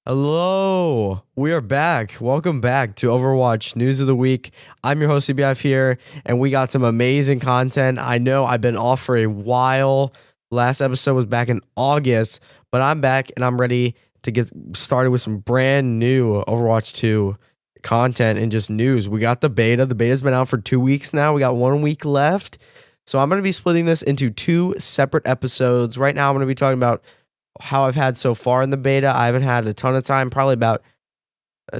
Hello, we are back. Welcome back to Overwatch News of the Week. I'm your host, CBF here, and we got some amazing content. I know I've been off for a while. Last episode was back in August, but I'm back and I'm ready to get started with some brand new Overwatch 2 content and just news. We got the beta. The beta's been out for 2 weeks now. We got 1 week left. So I'm going to be splitting this into two separate episodes. Right now, I'm going to be talking about how I've had so far in the beta. I haven't had a ton of time, probably about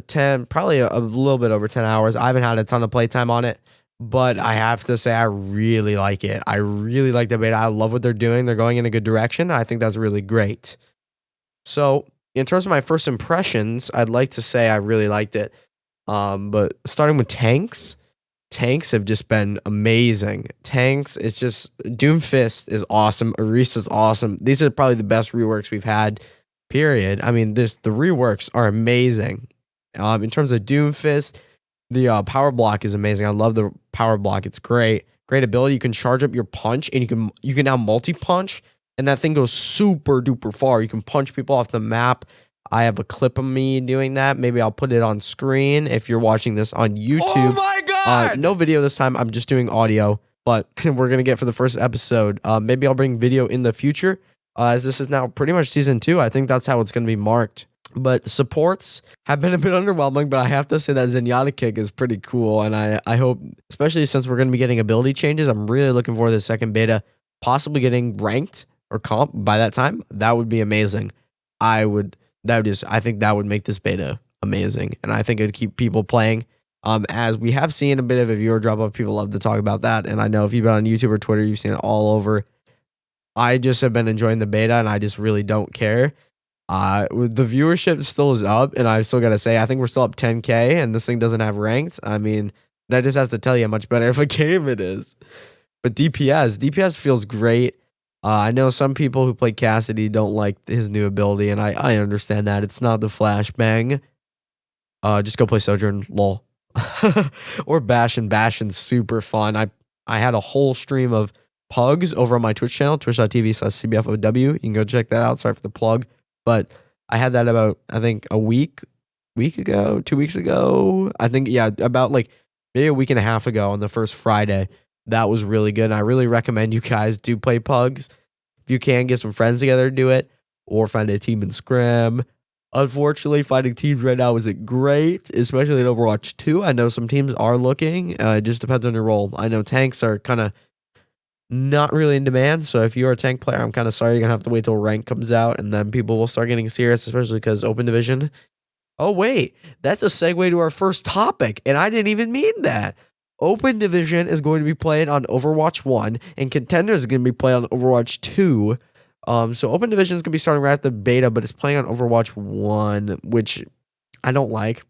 10, probably a little bit over 10 hours. I haven't had a ton of playtime on it, but I have to say I really like it. I really like the beta. I love what they're doing. They're going in a good direction. I think that's really great. So in terms of my first impressions, I'd like to say I really liked it. But starting with tanks have just been amazing. Tanks, it's just Doomfist is awesome. Orisa's awesome. These are probably the best reworks we've had, period. I mean, the reworks are amazing. In terms of Doomfist, the power block is amazing. I love the power block. It's great. Great ability. You can charge up your punch and you can now multi-punch, and that thing goes super duper far. You can punch people off the map. I have a clip of me doing that. Maybe I'll put it on screen if you're watching this on YouTube. Oh my god! No video this time. I'm just doing audio, but we're gonna get for the first episode. Maybe I'll bring video in the future, as this is now pretty much season 2. I think that's how it's gonna be marked. But supports have been a bit underwhelming, but I have to say that Zenyatta kick is pretty cool, and I hope, especially since we're gonna be getting ability changes, I'm really looking forward to the second beta, possibly getting ranked or comp by that time. That would be amazing. I think that would make this beta amazing, and I think it'd keep people playing. As we have seen a bit of a viewer drop off, people love to talk about that, and I know if you've been on YouTube or Twitter, you've seen it all over. I just have been enjoying the beta, and I just really don't care. The viewership still is up, and I still gotta say, I think we're still up 10K, and this thing doesn't have ranked. I mean, that just has to tell you how much better of a game it is. But DPS feels great. I know some people who play Cassidy don't like his new ability, and I understand that. It's not the flashbang. Just go play Sojourn, lol. Or Bastion. Bastion's super fun. I had a whole stream of pugs over on my Twitch channel, twitch.tv/CBFOW. You can go check that out. Sorry for the plug. But I had that about, I think, a week ago, 2 weeks ago. I think, yeah, about like maybe a week and a half ago on the first Friday. That was really good. And I really recommend you guys do play pugs. If you can, get some friends together to do it, or find a team in Scram. Unfortunately, finding teams right now isn't great, especially in Overwatch 2. I know some teams are looking. It just depends on your role. I know tanks are kind of not really in demand, so if you're a tank player, I'm kind of sorry. You're going to have to wait till rank comes out, and then people will start getting serious, especially because Open Division. Oh, wait. That's a segue to our first topic, and I didn't even mean that. Open Division is going to be played on Overwatch 1, and Contenders is going to be played on Overwatch 2. So Open Division is going to be starting right at the beta, but it's playing on Overwatch 1, which I don't like.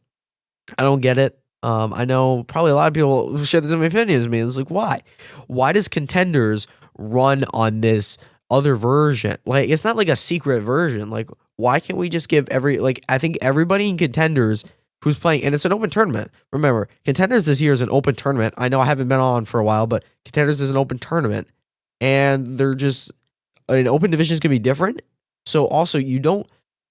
I don't get it. I know probably a lot of people share the same opinions as me. It's like, why? Why does Contenders run on this other version? Like, it's not like a secret version. Like, why can't we just give I think everybody in Contenders who's playing, and it's an open tournament. Remember, Contenders this year is an open tournament. I know I haven't been on for a while, but Contenders is an open tournament, and they're just, an Open Division is going to be different. So also, so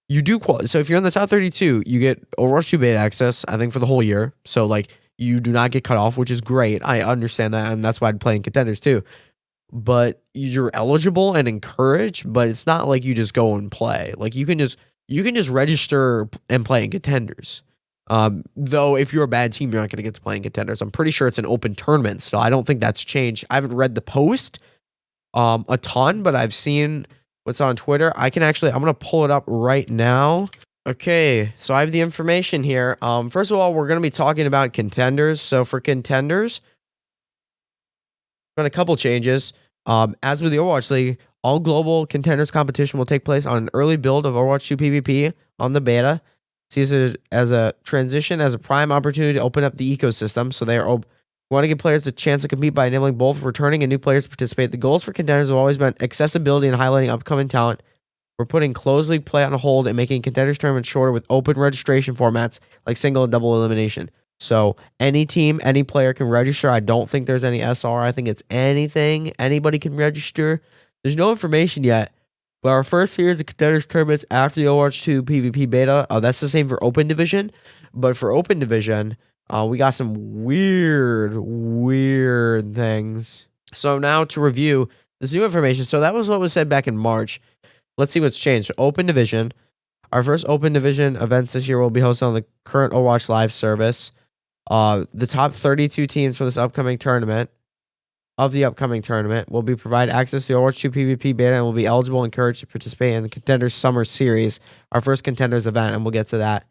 if you're in the top 32, you get Overwatch 2 beta access, I think, for the whole year. So like, you do not get cut off, which is great. I understand that, and that's why I'd play in Contenders too. But you're eligible and encouraged, but it's not like you just go and play. Like, you can just register and play in Contenders. Though if you're a bad team, you're not going to get to play in Contenders. I'm pretty sure it's an open tournament, so I don't think that's changed. I haven't read the post a ton, but I've seen what's on Twitter. I'm gonna pull it up right now. Okay, so I have the information here. First of all, we're gonna be talking about Contenders. So for Contenders, been a couple changes. As with the Overwatch League, all global Contenders competition will take place on an early build of Overwatch 2 PvP on the beta. Sees it as a transition, as a prime opportunity to open up the ecosystem. So they want to give players a chance to compete by enabling both returning and new players to participate. The goals for Contenders have always been accessibility and highlighting upcoming talent. We're putting closed league play on hold and making Contenders tournaments shorter with open registration formats like single and double elimination. So any team, any player can register. I don't think there's any SR. I think it's anything. Anybody can register. There's no information yet But our first series of Contenders tournaments after the Overwatch 2 PvP beta, that's the same for Open Division. But for Open Division, we got some weird things. So now to review this new information. So that was what was said back in March. Let's see what's changed. So Open Division. Our first Open Division events this year will be hosted on the current Overwatch Live service. The top 32 teams for this upcoming tournament will be provided access to the Overwatch 2 PvP beta and will be eligible and encouraged to participate in the Contenders Summer Series, our first Contenders event, and we'll get to that.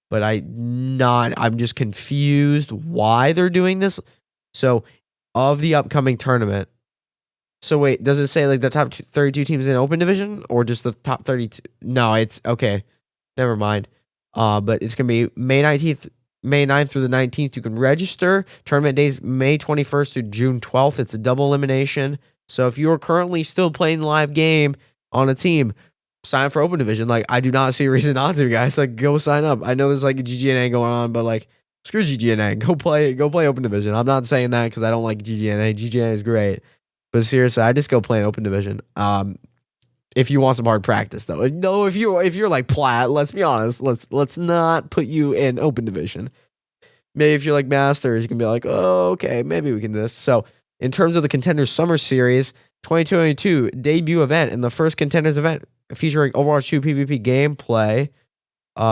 But I'm just confused why they're doing this. So, of the upcoming tournament. So wait, does it say like the top 32 teams in Open Division or just the top 32? No, it's okay. Never mind. But it's going to be May 9th through the 19th. You can register. Tournament days May 21st through June 12th. It's a double elimination. So if you are currently still playing the live game on a team, sign up for Open Division. Like, I do not see a reason not to, guys. Like, go sign up. I know there's like a GGNA going on, but like, screw GGNA. Go play Open Division. I'm not saying that because I don't like GGNA. GGNA is great. But seriously, I just go play an Open Division. If you want some hard practice, though. No, if you're like plat, let's be honest. Let's not put you in Open Division. Maybe if you're like Masters, you can be like, oh, okay, maybe we can do this. So in terms of the Contenders Summer Series 2022 debut event and the first Contenders event featuring Overwatch 2 PvP gameplay,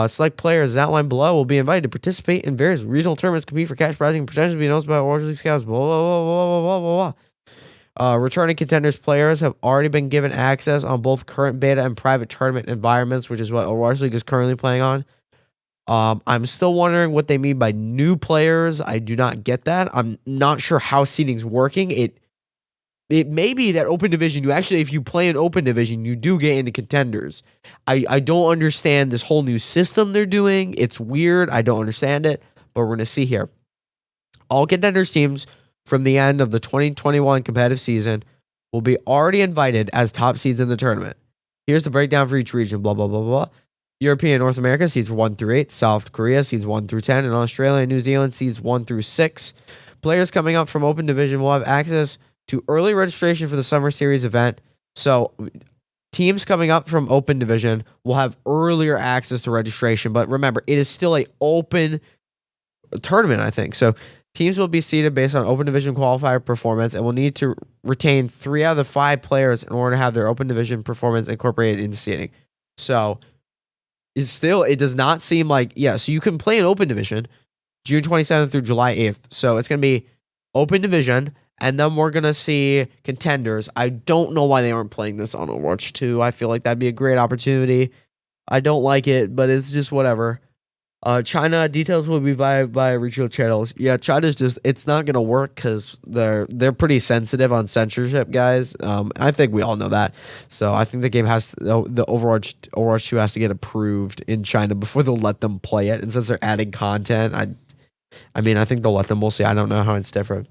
select players outlined below will be invited to participate in various regional tournaments, compete for cash prizing, potentially be announced by Overwatch League scouts. Blah blah blah blah blah blah blah. Returning Contenders players have already been given access on both current beta and private tournament environments, which is what Overwatch League is currently playing on. I'm still wondering what they mean by new players. I do not get that. I'm not sure how seeding's working. It may be that Open Division, if you play in Open Division, you do get into Contenders. I don't understand this whole new system they're doing. It's weird. I don't understand it, but we're going to see here. All Contenders teams from the end of the 2021 competitive season will be already invited as top seeds in the tournament. Here's the breakdown for each region, blah, blah, blah, blah. European North America seeds 1 through 8, South Korea seeds 1 through 10, and Australia and New Zealand seeds 1 through 6. Players coming up from Open Division will have access to early registration for the Summer Series event. So teams coming up from Open Division will have earlier access to registration, but remember, it is still an open tournament, I think. So teams will be seeded based on Open Division qualifier performance and will need to retain 3 out of the 5 players in order to have their Open Division performance incorporated into seeding. So it does not seem like, so you can play in Open Division June 27th through July 8th. So it's going to be Open Division, and then we're going to see Contenders. I don't know why they aren't playing this on Overwatch 2. I feel like that'd be a great opportunity. I don't like it, but it's just whatever. China, details will be by regional channels. Yeah, China's it's not gonna work because they're pretty sensitive on censorship, guys. I think we all know that. So I think the game the Overwatch 2 has to get approved in China before they'll let them play it. And since they're adding content, I think they'll let them. We'll see. I don't know how it's different.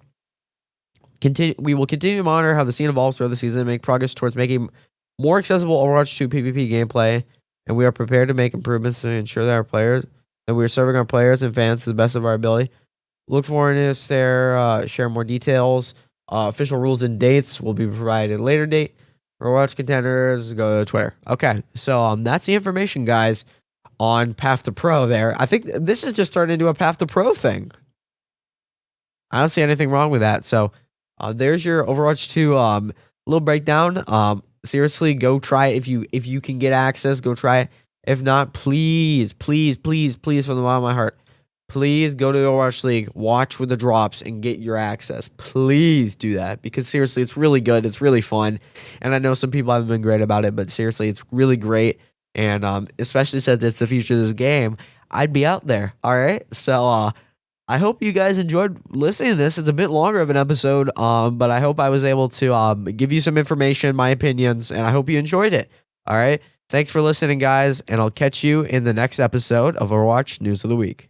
We will continue to monitor how the scene evolves throughout the season and make progress towards making more accessible Overwatch 2 PvP gameplay. And we are prepared to make improvements to ensure that we are serving our players and fans to the best of our ability. Look forward to this there. Share more details. Official rules and dates will be provided at a later date. Overwatch Contenders, go to Twitter. Okay, so that's the information, guys, on Path to Pro there. I think this is just turning into a Path to Pro thing. I don't see anything wrong with that. So there's your Overwatch 2 little breakdown. Seriously, go try it. If you can get access, go try it. If not, please, from the bottom of my heart, please go to the Overwatch League, watch with the drops, and get your access. Please do that, because seriously, it's really good. It's really fun. And I know some people haven't been great about it, but seriously, it's really great. And especially since it's the future of this game, I'd be out there. All right? So I hope you guys enjoyed listening to this. It's a bit longer of an episode, but I hope I was able to give you some information, my opinions, and I hope you enjoyed it. All right? Thanks for listening, guys, and I'll catch you in the next episode of Overwatch News of the Week.